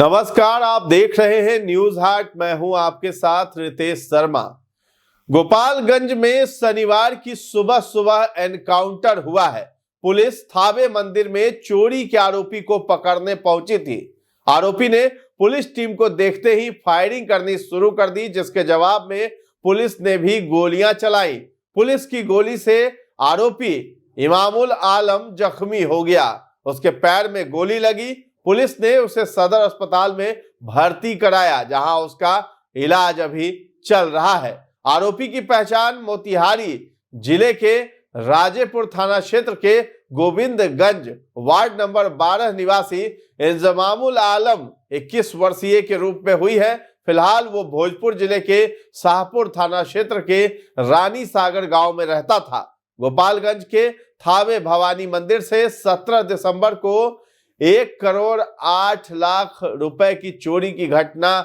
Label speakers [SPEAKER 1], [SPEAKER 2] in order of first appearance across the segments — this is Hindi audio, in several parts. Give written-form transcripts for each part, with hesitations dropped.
[SPEAKER 1] नमस्कार, आप देख रहे हैं न्यूज हाट। मैं हूं आपके साथ रितेश शर्मा। गोपालगंज में शनिवार की सुबह सुबह एनकाउंटर हुआ है। पुलिस थावे मंदिर में चोरी के आरोपी को पकड़ने पहुंची थी। आरोपी ने पुलिस टीम को देखते ही फायरिंग करनी शुरू कर दी, जिसके जवाब में पुलिस ने भी गोलियां चलाई। पुलिस की गोली से आरोपी इमामुल आलम जख्मी हो गया। उसके पैर में गोली लगी। पुलिस ने उसे सदर अस्पताल में भर्ती कराया, जहां उसका इलाज अभी चल रहा है। आरोपी की पहचान मोतिहारी जिले के राजेपुर थाना क्षेत्र के गोविंदगंज वार्ड नंबर 12 निवासी इंजमामुल आलम 21 वर्षीय के रूप में हुई है। फिलहाल वो भोजपुर जिले के शाहपुर थाना क्षेत्र के रानी सागर गांव में रहता था। गोपालगंज के थावे भवानी मंदिर से 17 दिसंबर को 1,08,00,000 रुपए की चोरी की घटना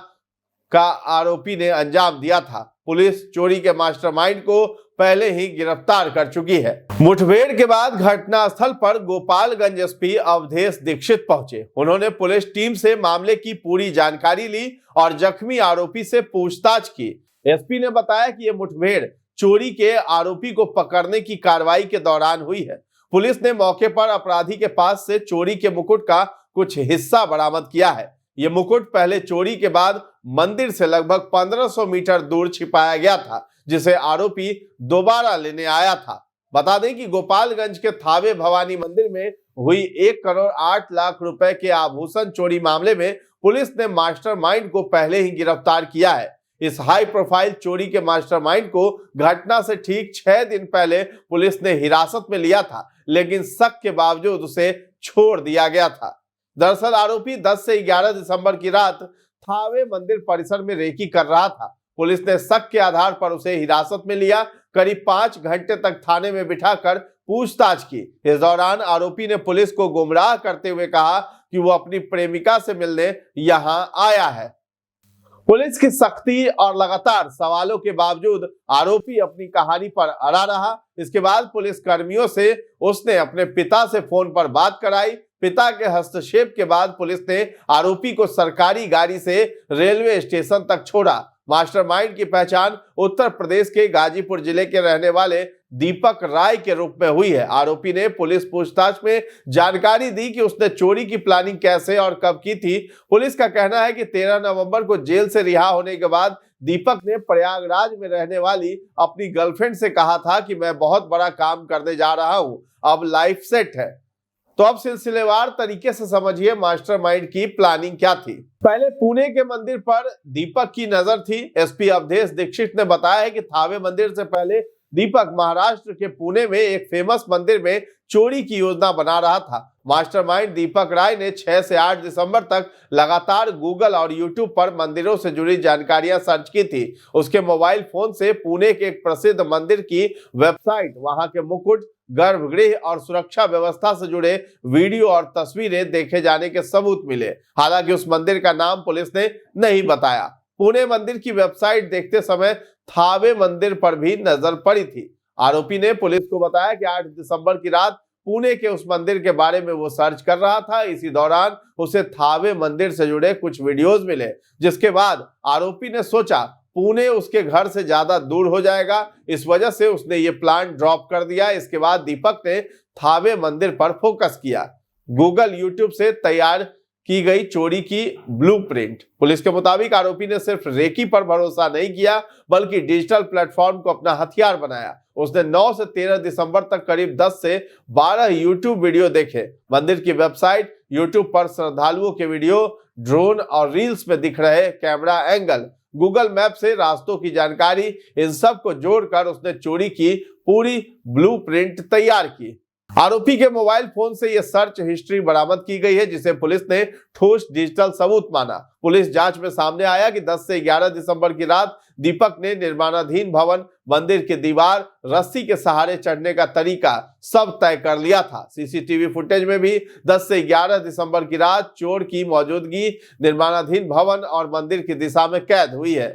[SPEAKER 1] का आरोपी ने अंजाम दिया था। पुलिस चोरी के मास्टरमाइंड को पहले ही गिरफ्तार कर चुकी है। मुठभेड़ के बाद घटनास्थल पर गोपालगंज एसपी अवधेश दीक्षित पहुंचे। उन्होंने पुलिस टीम से मामले की पूरी जानकारी ली और जख्मी आरोपी से पूछताछ की। एसपी ने बताया कि यह मुठभेड़ चोरी के आरोपी को पकड़ने की कार्रवाई के दौरान हुई है। पुलिस ने मौके पर अपराधी के पास से चोरी के मुकुट का कुछ हिस्सा बरामद किया है। यह मुकुट पहले चोरी के बाद मंदिर से लगभग 1500 मीटर दूर छिपाया गया था, जिसे आरोपी दोबारा लेने आया था। बता दें कि गोपालगंज के थावे भवानी मंदिर में हुई 1,08,00,000 रुपए के आभूषण चोरी मामले में पुलिस ने मास्टरमाइंड को पहले ही गिरफ्तार किया है। इस हाई प्रोफाइल चोरी के मास्टरमाइंड को घटना से ठीक 6 दिन पहले पुलिस ने हिरासत में लिया था, लेकिन शक के बावजूद उसे छोड़ दिया गया था। दरअसल आरोपी 10 से 11 दिसंबर की रात थावे मंदिर परिसर में रेकी कर रहा था। पुलिस ने शक के आधार पर उसे हिरासत में लिया। करीब 5 घंटे तक थाने में बिठाकर पूछताछ की। इस दौरान आरोपी ने पुलिस को गुमराह करते हुए कहा कि वो अपनी प्रेमिका से मिलने यहां आया है। पुलिस की सख्ती और लगातार सवालों के बावजूद आरोपी अपनी कहानी पर अड़ा रहा। इसके बाद पुलिस कर्मियों से उसने अपने पिता से फोन पर बात कराई। पिता के हस्तक्षेप के बाद पुलिस ने आरोपी को सरकारी गाड़ी से रेलवे स्टेशन तक छोड़ा। मास्टरमाइंड की पहचान उत्तर प्रदेश के गाजीपुर जिले के रहने वाले दीपक राय के रूप में हुई है। आरोपी ने पुलिस पूछताछ में जानकारी दी कि उसने चोरी की प्लानिंग कैसे और कब की थी। पुलिस का कहना है कि 13 नवंबर को जेल से रिहा होने के बाद दीपक ने प्रयागराज में रहने वाली अपनी गर्लफ्रेंड से कहा था कि मैं बहुत बड़ा काम करने जा रहा हूं, अब लाइफ सेट है। तो अब सिलसिलेवार तरीके से समझिए मास्टरमाइंड की प्लानिंग क्या थी। पहले पुणे के मंदिर पर दीपक की नजर थी। एसपी अवधेश दीक्षित ने बताया है कि थावे मंदिर से पहले दीपक महाराष्ट्र के पुणे में एक फेमस मंदिर में चोरी की योजना बना रहा था। मास्टरमाइंड दीपक राय ने 6 से 8 दिसंबर तक लगातार गूगल और यूट्यूब पर मंदिरों से जुड़ी जानकारियां सर्च की थी। उसके मोबाइल फोन से पुणे के एक प्रसिद्ध मंदिर की वेबसाइट, वहां के मुकुट, गर्भगृह और सुरक्षा व्यवस्था से जुड़े वीडियो और तस्वीरें देखे जाने के सबूत मिले। हालांकि उस मंदिर का नाम पुलिस ने नहीं बताया। पुणे मंदिर की वेबसाइट देखते समय थावे मंदिर पर भी नजर पड़ी थी। आरोपी ने पुलिस को बताया कि 8 दिसंबर की रात पुणे के उस मंदिर के बारे में वो सर्च कर रहा था। इसी दौरान उसे थावे मंदिर से जुड़े कुछ वीडियोस मिले, जिसके बाद आरोपी ने सोचा पुणे उसके घर से ज्यादा दूर हो जाएगा। इस वजह से उसने ये प्लान ड्रॉप कर दिया। इसके बाद दीपक ने थावे मंदिर पर फोकस किया। गूगल, यूट्यूब से तैयार की गई चोरी की ब्लूप्रिंट। पुलिस के मुताबिक आरोपी ने सिर्फ रेकी पर भरोसा नहीं किया, बल्कि डिजिटल प्लेटफॉर्म को अपना हथियार बनाया। उसने 9 से 13 दिसंबर तक करीब 10 से 12 यूट्यूब वीडियो देखे। मंदिर की वेबसाइट, यूट्यूब पर श्रद्धालुओं के वीडियो, ड्रोन और रील्स में दिख रहे कैमरा एंगल, गूगल मैप से रास्तों की जानकारी, इन सब को जोड़कर उसने चोरी की पूरी ब्लूप्रिंट तैयार की। आरोपी के मोबाइल फोन से यह सर्च हिस्ट्री बरामद की गई है, जिसे पुलिस ने ठोस डिजिटल सबूत माना। पुलिस जांच में सामने आया कि 10 से 11 दिसंबर की रात दीपक ने निर्माणाधीन भवन, मंदिर की दीवार, रस्सी के सहारे चढ़ने का तरीका सब तय कर लिया था। सीसीटीवी फुटेज में भी 10 से 11 दिसंबर की रात चोर की मौजूदगी निर्माणाधीन भवन और मंदिर की दिशा में कैद हुई है।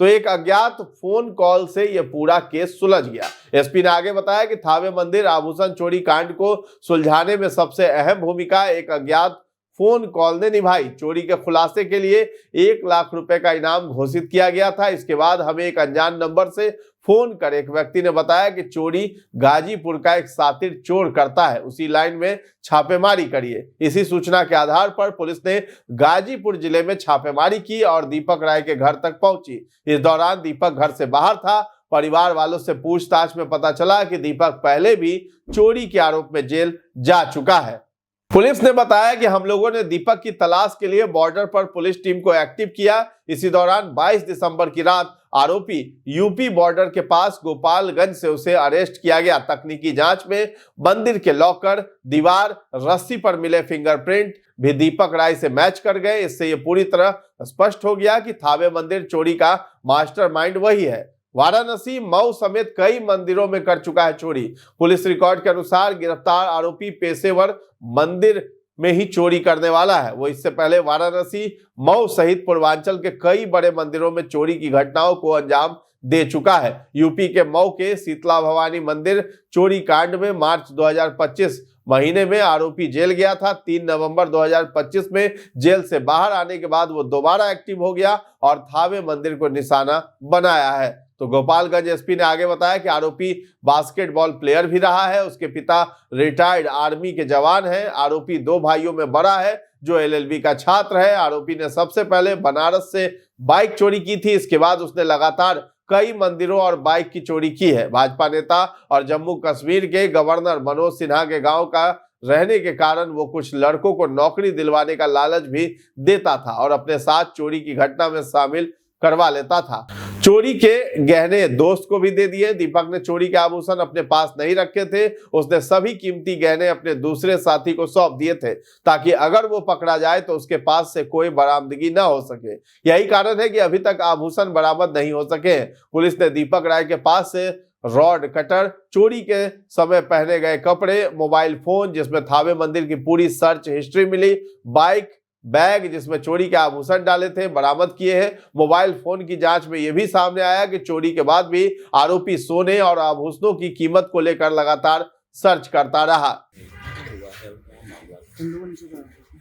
[SPEAKER 1] तो एक अज्ञात फोन कॉल से यह पूरा केस सुलझ गया। एसपी ने आगे बताया कि थावे मंदिर आभूषण चोरी कांड को सुलझाने में सबसे अहम भूमिका एक अज्ञात फोन कॉल ने निभाई। चोरी के खुलासे के लिए 1 लाख रुपए का इनाम घोषित किया गया था। इसके बाद हमें एक अनजान नंबर से फोन कर एक व्यक्ति ने बताया कि चोरी गाजीपुर का एक सातिर चोर करता है, उसी लाइन में छापेमारी करिए। इसी सूचना के आधार पर पुलिस ने गाजीपुर जिले में छापेमारी की और दीपक राय के घर तक पहुंची। इस दौरान दीपक घर से बाहर था। परिवार वालों से पूछताछ में पता चला कि दीपक पहले भी चोरी के आरोप में जेल जा चुका है। पुलिस ने बताया कि हम लोगों ने दीपक की तलाश के लिए बॉर्डर पर पुलिस टीम को एक्टिव किया। इसी दौरान 22 दिसंबर की रात आरोपी यूपी बॉर्डर के पास गोपालगंज से उसे अरेस्ट किया गया। तकनीकी जांच में मंदिर के लॉकर, दीवार, रस्सी पर मिले फिंगरप्रिंट भी दीपक राय से मैच कर गए। इससे यह पूरी तरह स्पष्ट हो गया कि थावे मंदिर चोरी का मास्टरमाइंड वही है। वाराणसी, मऊ समेत कई मंदिरों में कर चुका है चोरी। पुलिस रिकॉर्ड के अनुसार गिरफ्तार आरोपी पेशेवर मंदिर में ही चोरी करने वाला है। वो इससे पहले वाराणसी, मऊ सहित पूर्वांचल के कई बड़े मंदिरों में चोरी की घटनाओं को अंजाम दे चुका है। यूपी के मऊ के शीतला भवानी मंदिर चोरी कांड में मार्च 2025 महीने में आरोपी जेल गया था। 3 नवंबर 2025 में जेल से बाहर आने के बाद वो दोबारा एक्टिव हो गया और थावे मंदिर को निशाना बनाया है। तो गोपालगंज एसपी ने आगे बताया कि आरोपी बास्केटबॉल प्लेयर भी रहा है। उसके पिता रिटायर्ड आर्मी के जवान हैं। आरोपी 2 भाइयों में बड़ा है जो LLB का छात्र है। आरोपी ने सबसे पहले बनारस से बाइक चोरी की थी। इसके बाद उसने लगातार कई मंदिरों और बाइक की चोरी की है। भाजपा नेता और जम्मू कश्मीर के गवर्नर मनोज सिन्हा के गांव का रहने के कारण वो कुछ लड़कों को नौकरी दिलवाने का लालच भी देता था और अपने साथ चोरी की घटना में शामिल करवा लेता था। चोरी के गहने दोस्त को भी दे दिए। दीपक ने चोरी के आभूषण अपने पास नहीं रखे थे। उसने सभी कीमती गहने अपने दूसरे साथी को सौंप दिए थे ताकि अगर वो पकड़ा जाए तो उसके पास से कोई बरामदगी न हो सके। यही कारण है कि अभी तक आभूषण बरामद नहीं हो सके। पुलिस ने दीपक राय के पास से रॉड कटर, चोरी के समय पहने गए कपड़े, मोबाइल फोन जिसमें थावे मंदिर की पूरी सर्च हिस्ट्री मिली, बाइक, बैग जिसमें चोरी के आभूषण डाले थे बरामद किए हैं। मोबाइल फोन की जांच में यह भी सामने आया कि चोरी के बाद भी आरोपी सोने और आभूषणों की कीमत को लेकर लगातार सर्च करता रहा।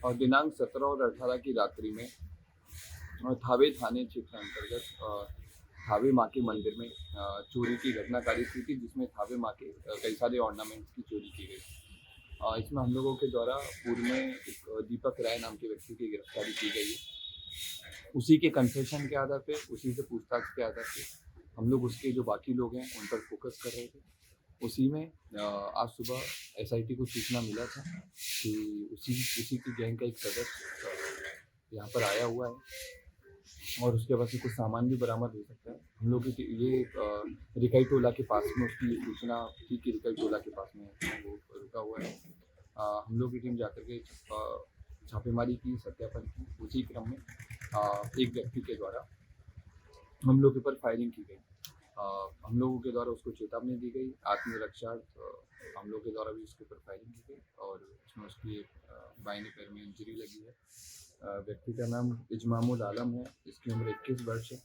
[SPEAKER 2] और दिनांक 17 और 18 की रात्रि में थावे थाने क्षेत्र अंतर्गत थावे माँ के मंदिर में चोरी की घटना कारित हुई थी, जिसमें थावे माँ के कई सारे ऑर्नामेंट्स की चोरी की गई। इसमें हम लोगों के द्वारा पूर्व में एक दीपक राय नाम के व्यक्ति की गिरफ्तारी की गई है। उसी के कन्फेशन के आधार पे, उसी से पूछताछ के आधार पे हम लोग उसके जो बाकी लोग हैं उन पर फोकस कर रहे थे। उसी में आज सुबह SIT को सूचना मिला था कि उसी की गैंग का एक सदस्य यहाँ पर आया हुआ है और उसके पास से कुछ सामान भी बरामद हो सकता है। हम लोग ये रिकाई टोला के पास में उसकी सूचना थी कि रिकाई टोला के पास में वो रुका हुआ है। हम लोग की टीम जाकर के छापेमारी की, सत्यापन की। उसी क्रम में एक व्यक्ति के द्वारा हम लोग के ऊपर फायरिंग की गई। हम लोगों के द्वारा उसको चेतावनी दी गई, आत्मरक्षा हम लोग के द्वारा भी उसके ऊपर फायरिंग की गई और उसमें उसकी बाईं पैर में इंजरी लगी है। व्यक्ति का नाम इजमामुल आलम है, इसकी उम्र 21 वर्ष है।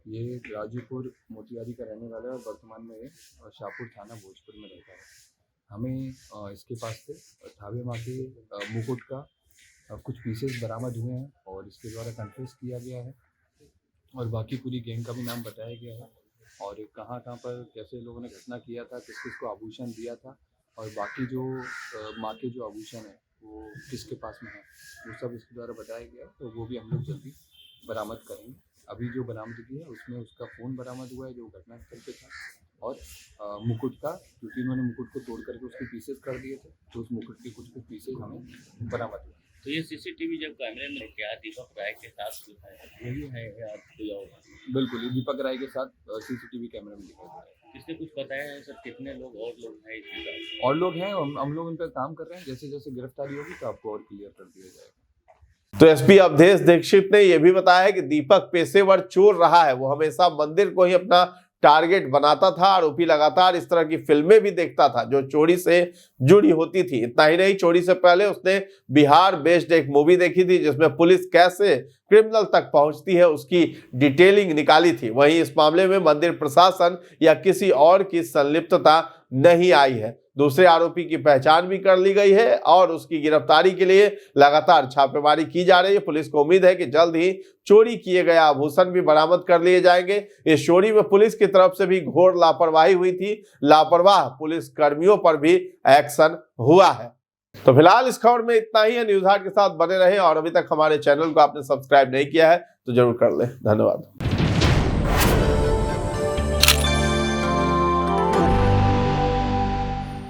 [SPEAKER 2] ये गाजीपुर मोतिहारी का रहने वाला है और वर्तमान में शाहपुर थाना भोजपुर में रहता है। हमें इसके पास से थावे माँ के मुकुट का कुछ पीसेस बरामद हुए हैं और इसके द्वारा कन्फेस किया गया है और बाकी पूरी गैंग का भी नाम बताया गया है और कहाँ पर कैसे लोगों ने घटना किया था, किस किस को आभूषण दिया था और बाकी जो माँ के जो आभूषण है वो किसके पास में है वो सब इसके द्वारा बताया गया। तो वो भी हम लोग जल्दी बरामद करेंगे। अभी जो बरामदगी है उसमें उसका फ़ोन बरामद हुआ है जो घटनास्थल पे था और मुकुट का, क्योंकि उन्होंने मुकुट को तोड़ करके उसके पीसेस कर दिए थे तो उस मुकुट के कुछ पीसेस हमें बरामद हुए।
[SPEAKER 3] तो ये CCTV जब कैमरे में क्या दीपक राय के साथ है यही है
[SPEAKER 2] बिल्कुल, ये दीपक राय के साथ CCTV कैमरे में दिखा है।
[SPEAKER 3] किसने कुछ बताया है सर, कितने लोग और लोग हैं इसके साथ?
[SPEAKER 2] और लोग हैं, हम लोग उन पर काम कर रहे हैं। जैसे जैसे गिरफ्तारी होगी तो आपको और क्लियर कर दिया जाएगा।
[SPEAKER 1] तो SP अवधेश दीक्षित ने यह भी बताया कि दीपक पेशेवर चोर रहा है। वो हमेशा मंदिर को ही अपना टारगेट बनाता था। आरोपी लगातार इस तरह की फिल्में भी देखता था जो चोरी से जुड़ी होती थी। इतना ही नहीं, चोरी से पहले उसने बिहार बेस्ड एक मूवी देखी थी जिसमें पुलिस कैसे क्रिमिनल तक पहुंचती है उसकी डिटेलिंग निकाली थी। वहीं इस मामले में मंदिर प्रशासन या किसी और की संलिप्तता नहीं आई है। दूसरे आरोपी की पहचान भी कर ली गई है और उसकी गिरफ्तारी के लिए लगातार छापेमारी की जा रही है। पुलिस को उम्मीद है कि जल्द ही चोरी किए गए आभूषण भी बरामद कर लिए जाएंगे। इस चोरी में पुलिस की तरफ से भी घोर लापरवाही हुई थी। लापरवाह पुलिस कर्मियों पर भी एक्शन हुआ है। तो फिलहाल इस खबर में इतना ही है। न्यूज़ हाट के साथ बने रहें और अभी तक हमारे चैनल को आपने सब्सक्राइब नहीं किया है तो जरूर कर लें। धन्यवाद।